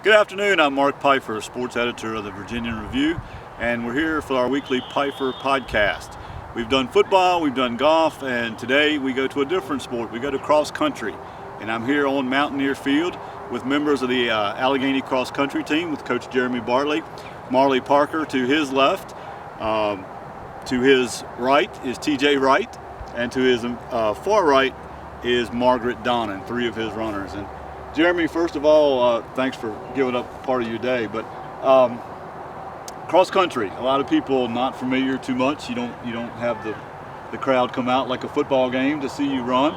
Good afternoon, I'm Mark Pifer, sports editor of the Virginian Review, and we're here for our weekly Pifer podcast. We've done football, we've done golf, and today we go to a different sport. We go to cross country, and I'm here on Mountaineer Field with members of the Alleghany cross country team with Coach Jeremy Bartley, Marley Parker to his left, to his right is TJ Wright, and to his far right is Margaret Donnan, three of his runners. And Jeremy, first of all, thanks for giving up part of your day. But cross country, a lot of people not familiar too much. You don't have the crowd come out like a football game to see you run.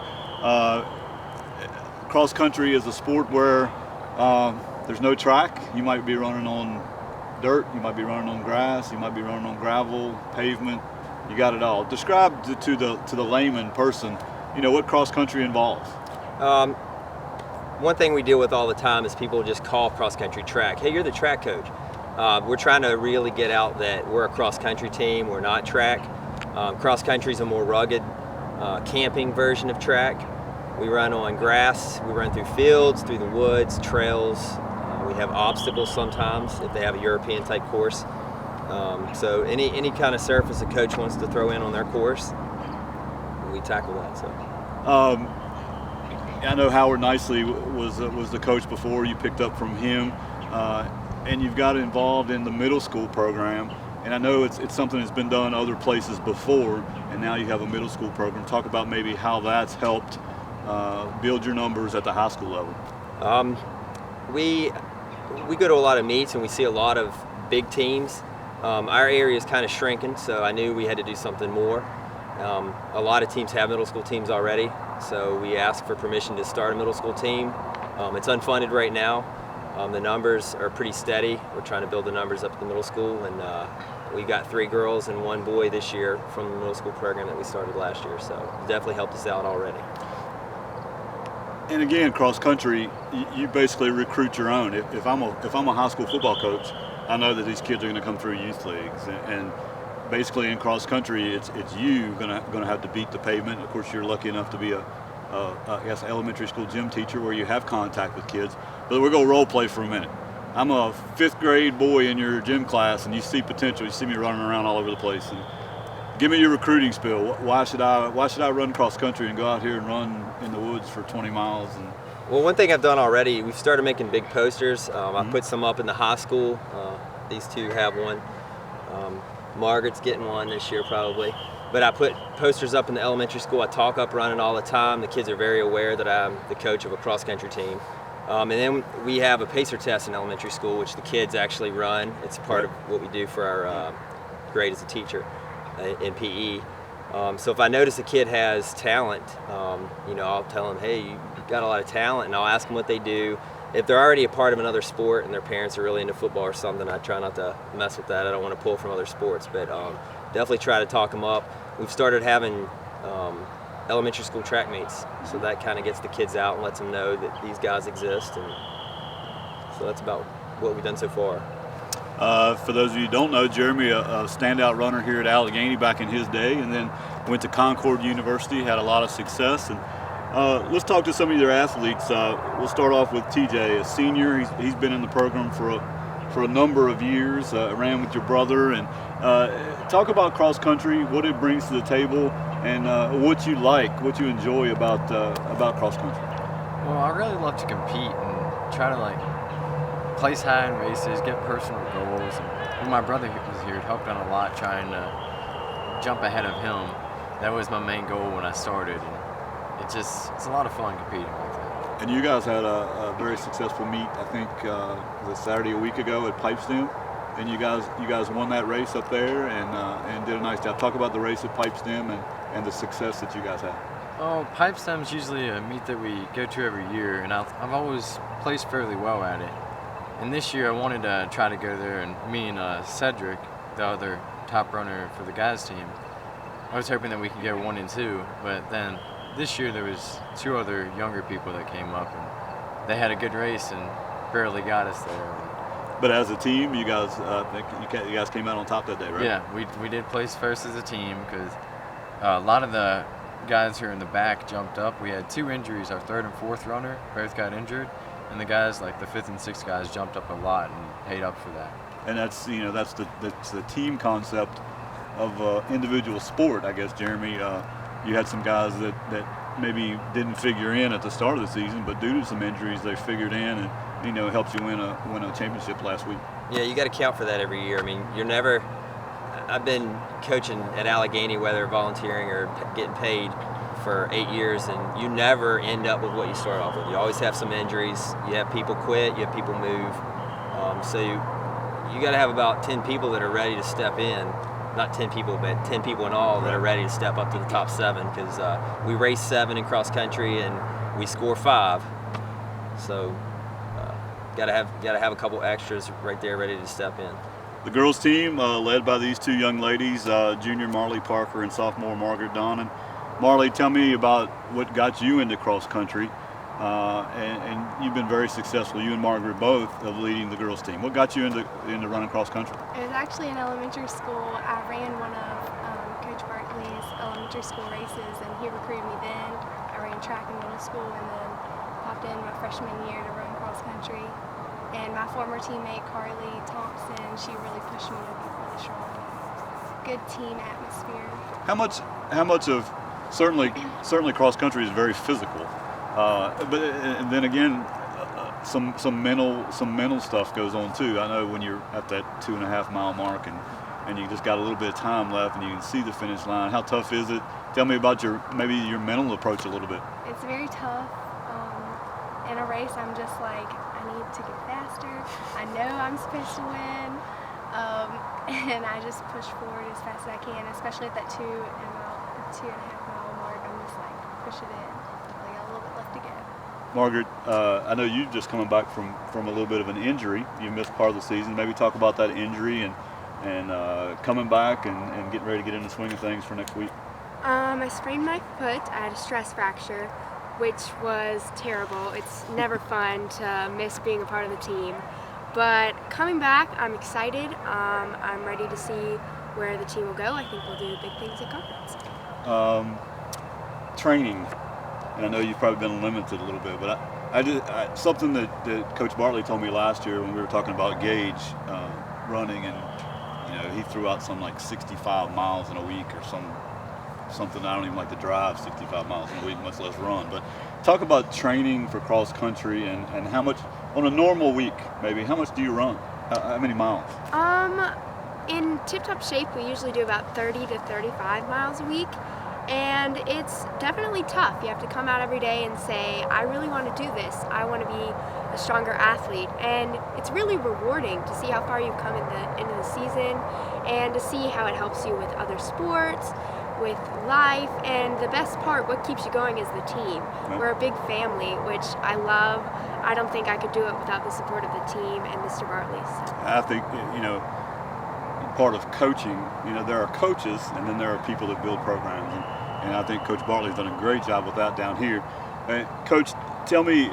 Cross country is a sport where there's no track. You might be running on dirt, you might be running on grass, you might be running on gravel, pavement. You got it all. Describe to the layman person, what cross country involves. One thing we deal with all the time is people just call cross-country track. Hey, you're the track coach. We're trying to really get out that we're a cross-country team. We're not track. Cross-country is a more rugged camping version of track. We run on grass. We run through fields, through the woods, trails. We have obstacles sometimes if they have a European-type course. So any kind of surface a coach wants to throw in on their course, we tackle that. So. I know Howard Nicely was the coach before. You picked up from him, and you've got involved in the middle school program. And I know it's something that's been done other places before, and now you have a middle school program. Talk about maybe how that's helped build your numbers at the high school level. We go to a lot of meets, and we see a lot of big teams. Our area is kind of shrinking, so I knew we had to do something more. A lot of teams have middle school teams already, so we asked for permission to start a middle school team. It's unfunded right now. The numbers are pretty steady. We're trying to build the numbers up at the middle school, and we got 3 girls and 1 boy this year from the middle school program that we started last year, so it definitely helped us out already. And again, cross country, you basically recruit your own. If I'm a high school football coach, I know that these kids are going to come through youth leagues, and basically in cross country, it's you gonna have to beat the pavement. Of course, you're lucky enough to be a elementary school gym teacher where you have contact with kids. But we're gonna role play for a minute. I'm a 5th grade boy in your gym class, and you see potential. You see me running around all over the place. And give me your recruiting spiel. Why should I run cross country and go out here and run in the woods for 20 miles? Well, one thing I've done already, we've started making big posters. I put some up in the high school. These two have one. Margaret's getting one this year probably. But I put posters up in the elementary school. I talk up running all the time. The kids are very aware that I'm the coach of a cross-country team. And then we have a pacer test in elementary school, which the kids actually run. It's part of what we do for our grade as a teacher in PE. So if I notice a kid has talent, I'll tell them, hey, you got a lot of talent, and I'll ask them what they do. If they're already a part of another sport and their parents are really into football or something, I try not to mess with that. I don't want to pull from other sports, but definitely try to talk them up. We've started having elementary school track meets, so that kind of gets the kids out and lets them know that these guys exist. And so that's about what we've done so far. For those of you who don't know, Jeremy, a standout runner here at Alleghany back in his day, and then went to Concord University, had a lot of success. And let's talk to some of your athletes. We'll start off with TJ, a senior. He's been in the program for a number of years. Ran with your brother, and talk about cross country, what it brings to the table, and what you enjoy about cross country. Well, I really love to compete and try to place high in races, get personal goals. And when my brother was here, it helped out a lot trying to jump ahead of him. That was my main goal when I started. It's a lot of fun competing like that. And you guys had a very successful meet, I think, was it Saturday a week ago at Pipestem, and you guys won that race up there and did a nice job. Talk about the race at Pipestem and the success that you guys had. Oh, Pipestem's usually a meet that we go to every year, and I've always placed fairly well at it. And this year I wanted to try to go there, and me and Cedric, the other top runner for the guys team, I was hoping that we could go 1 and 2, but then this year there was 2 other younger people that came up, and they had a good race and barely got us there. But as a team, you guys came out on top that day, right? Yeah, we did place first as a team because a lot of the guys who are in the back jumped up. We had 2 injuries. Our 3rd and 4th runner both got injured, and the guys like the 5th and 6th guys jumped up a lot and paid up for that. And that's the team concept of individual sport, I guess, Jeremy. You had some guys that maybe didn't figure in at the start of the season, but due to some injuries, they figured in, and helped you win a championship last week. Yeah, you got to count for that every year. I mean, you're never. I've been coaching at Alleghany, whether volunteering or getting paid, for 8 years, and you never end up with what you start off with. You always have some injuries. You have people quit. You have people move. So you got to have about 10 people that are ready to step in. Not 10 people, but 10 people in all that are ready to step up to the top 7, because we race 7 in cross country and we score 5. So got to have a couple extras right there ready to step in. The girls team, led by these 2 young ladies, junior Marley Parker and sophomore Margaret Donnan. Marley, tell me about what got you into cross country, and you've been very successful, you and Margaret both, of leading the girls team. What got you into running cross country? It was actually in elementary school. I ran one of Coach Barkley's elementary school races, and he recruited me then. I ran track in middle school, and then popped in my freshman year to run cross country. And my former teammate Carly Thompson, she really pushed me to be really strong. Good team atmosphere. How much of certainly cross country is very physical, but and then again, some mental stuff goes on too. I know when you're at that 2.5 mile mark and you just got a little bit of time left and you can see the finish line. How tough is it? Tell me about your mental approach a little bit. It's very tough. In a race, I'm just like, I need to get faster. I know I'm supposed to win, and I just push forward as fast as I can, especially at that 2.5 mile mark. I'm just like, push it in. I got a little bit left to go. Margaret, I know you've just coming back from a little bit of an injury. You missed part of the season. Maybe talk about that injury and coming back and getting ready to get in the swing of things for next week. I sprained my foot. I had a stress fracture, which was terrible. It's never fun to miss being a part of the team. But coming back, I'm excited. I'm ready to see where the team will go. I think we'll do big things at conference. Training, and I know you've probably been limited a little bit, but I something that Coach Bartley told me last year when we were talking about Gage running, and he threw out some like 65 miles in a week or something. I don't even like to drive 65 miles in a week, much less run. But talk about training for cross country and how much on a normal week, maybe how much do you run? How many miles? In tip-top shape, we usually do about 30 to 35 miles a week, and it's definitely tough. You have to come out every day and say, I really want to do this. I want to be a stronger athlete, and it's really rewarding to see how far you've come into the season and to see how it helps you with other sports, with life, and the best part, what keeps you going, is the team. Right. We're a big family, which I love. I don't think I could do it without the support of the team and Mr. Bartley's. I think, part of coaching, there are coaches and then there are people that build programs. And I think Coach Bartley's done a great job with that down here. Coach, tell me,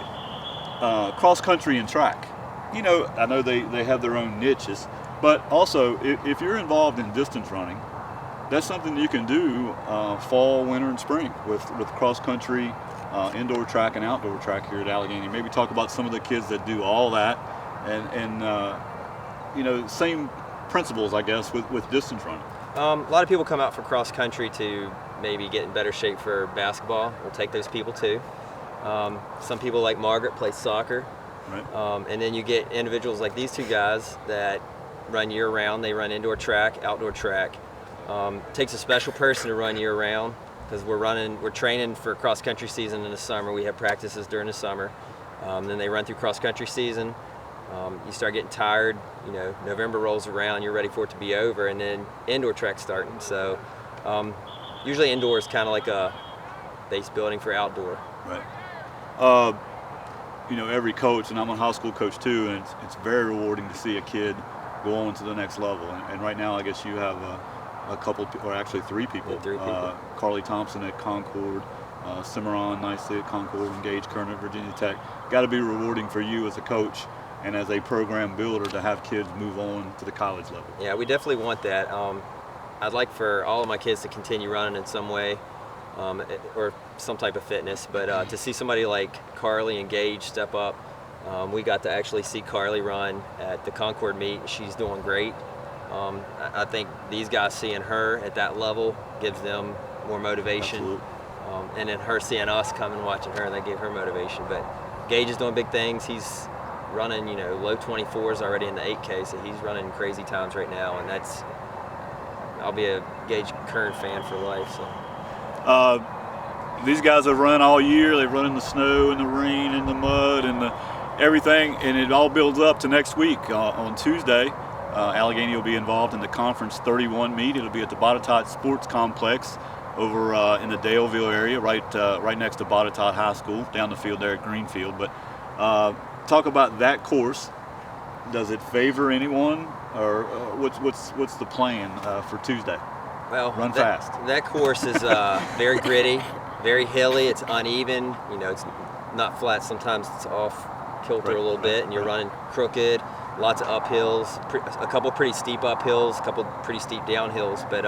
cross country and track. I know they have their own niches, but also if you're involved in distance running, that's something you can do fall, winter, and spring with cross country, indoor track and outdoor track here at Alleghany. Maybe talk about some of the kids that do all that, and same principles, I guess, with distance running. A lot of people come out for cross country to maybe get in better shape for basketball. We'll take those people too. Some people like Margaret play soccer. Right. And then you get individuals like these 2 guys that run year round. They run indoor track, outdoor track. Takes a special person to run year round, because we're training for cross country season in the summer. We have practices during the summer. Then they run through cross country season. You start getting tired, November rolls around, you're ready for it to be over, and then indoor track's starting. So usually indoor is kind of like a base building for outdoor. Right. Every coach, and I'm a high school coach too, and it's very rewarding to see a kid go on to the next level. And right now, I guess you have a couple, or actually 3 people. Yeah, 3 people. Carly Thompson at Concord, Cimarron nicely at Concord, and Gage Kerner at Virginia Tech. Got to be rewarding for you as a coach and as a program builder to have kids move on to the college level. Yeah, we definitely want that. I'd like for all of my kids to continue running in some way, or some type of fitness, but to see somebody like Carly and Gage step up We got to actually see Carly run at the Concord meet. She's doing great. I think these guys seeing her at that level gives them more motivation. Absolutely. And then her seeing us come and watching her, that gave her motivation. But Gage is doing big things. He's running, low 24s already in the 8K, so he's running crazy times right now, and I'll be a Gage Kern fan for life. So. These guys have run all year. They've run in the snow, in the rain, in the mud, and everything, and it all builds up to next week. On Tuesday, Alleghany will be involved in the Conference 31 meet. It'll be at the Botetourt Sports Complex over in the Daleville area, right next to Botetourt High School, down the field there at Greenfield. But talk about that course. Does it favor anyone, or what's the plan for Tuesday? Well, run fast. That course is very gritty, very hilly. It's uneven. It's not flat. Sometimes it's off kilter a little bit, and you're running crooked. Lots of uphills, a couple pretty steep uphills, a couple pretty steep downhills. But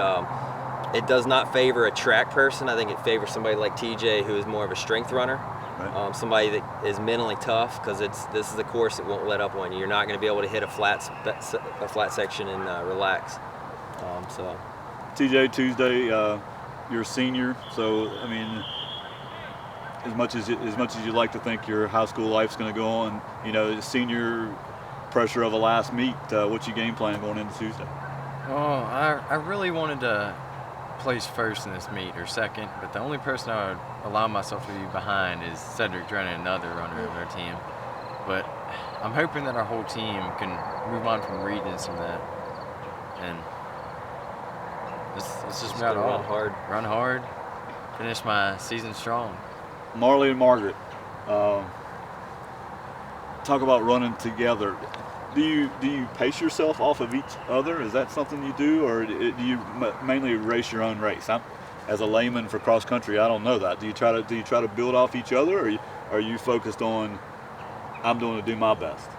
it does not favor a track person. I think it favors somebody like TJ, who is more of a strength runner. Right. Somebody that is mentally tough, because this is a course that won't let up on you. You're not going to be able to hit a flat section and relax. So. TJ, Tuesday, you're a senior, so I mean, as much as you like to think your high school life's going to go on, senior pressure of a last meet. What's your game plan going into Tuesday? Oh, I really wanted to place first in this meet or second, but the only person I would allow myself to be behind is Cedric Drennan, another runner of our team. But I'm hoping that our whole team can move on from Regents from that, and it's just about all. Run hard, finish my season strong. Marley and Margaret, talk about running together. Do you pace yourself off of each other? Is that something you do, or do you mainly race your own race? As a layman for cross country, I don't know that. Do you try to build off each other, or are you focused on I'm going to do my best?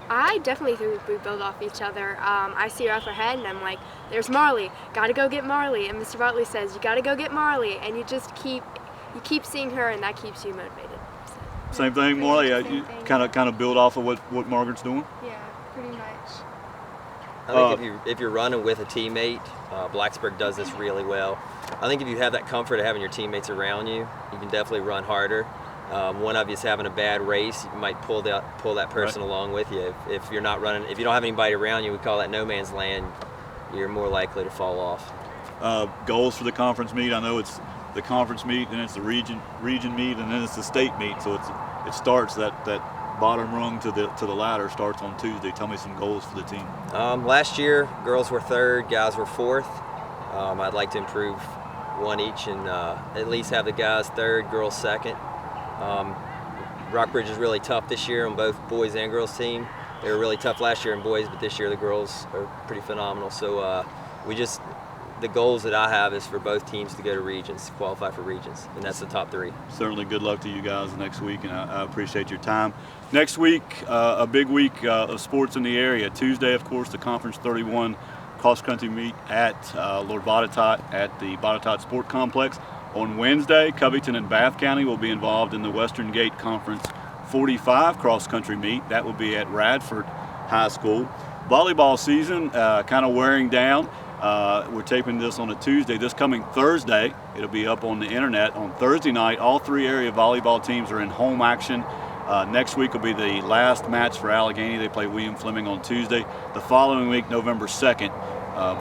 I definitely think we build off each other. I see her up ahead, and I'm like, "There's Marley. Got to go get Marley." And Mr. Bartley says, "You got to go get Marley," and you just keep seeing her, and that keeps you motivated. So. Same thing, Marley. You kind of build off of what Margaret's doing. Yeah, pretty much. I think if you're running with a teammate, Blacksburg does this really well. I think if you have that comfort of having your teammates around you, you can definitely run harder. One of you's having a bad race, you might pull that person along with you. If you're not running, if you don't have anybody around you, we call that no man's land. You're more likely to fall off. Goals for the conference meet. I know it's the conference meet, then it's the region meet, and then it's the state meet. So it starts that bottom rung to the ladder starts on Tuesday. Tell me some goals for the team. Last year, girls were third, guys were fourth. I'd like to improve one each and at least have the guys third, girls second. Rockbridge is really tough this year on both boys and girls team. They were really tough last year in boys, but this year the girls are pretty phenomenal. So the goals that I have is for both teams to go to regions, qualify for regions, and that's the top three. Certainly good luck to you guys next week, and I appreciate your time. Next week, a big week of sports in the area. Tuesday, of course, the Conference 31 cross-country meet at Lord Botetourt at the Botetourt Sport Complex. On Wednesday, Covington and Bath County will be involved in the Western Gate Conference 45 cross-country meet. That will be at Radford High School. Volleyball season kind of wearing down. We're taping this on a Tuesday. This coming Thursday, it'll be up on the internet. On Thursday night, all three area volleyball teams are in home action. Next week will be the last match for Alleghany. They play William Fleming on Tuesday. The following week, November 2nd,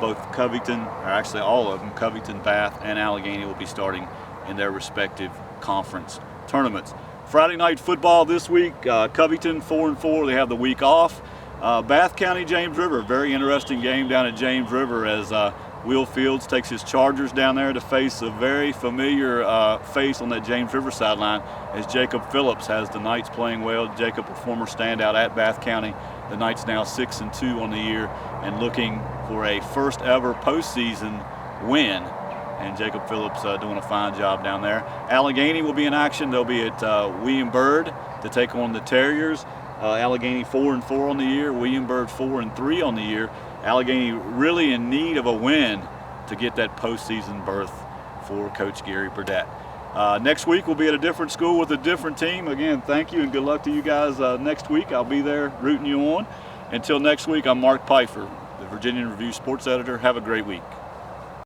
both Covington, or actually all of them, Covington, Bath, and Alleghany will be starting in their respective conference tournaments. Friday night football this week, Covington 4-4. They have the week off. Bath County, James River, very interesting game down at James River as Will Fields takes his Chargers down there to face a very familiar face on that James River sideline as Jacob Phillips has the Knights playing well. Jacob, a former standout at Bath County. The Knights now 6-2 on the year and looking for a first ever postseason win. And Jacob Phillips doing a fine job down there. Alleghany will be in action. They'll be at William Byrd to take on the Terriers. Alleghany 4-4 on the year, William Byrd 4-3 on the year. Alleghany really in need of a win to get that postseason berth for Coach Gary Burdett. Next week we'll be at a different school with a different team. Again, thank you and good luck to you guys next week. I'll be there rooting you on. Until next week, I'm Mark Pifer, the Virginian Review sports editor. Have a great week.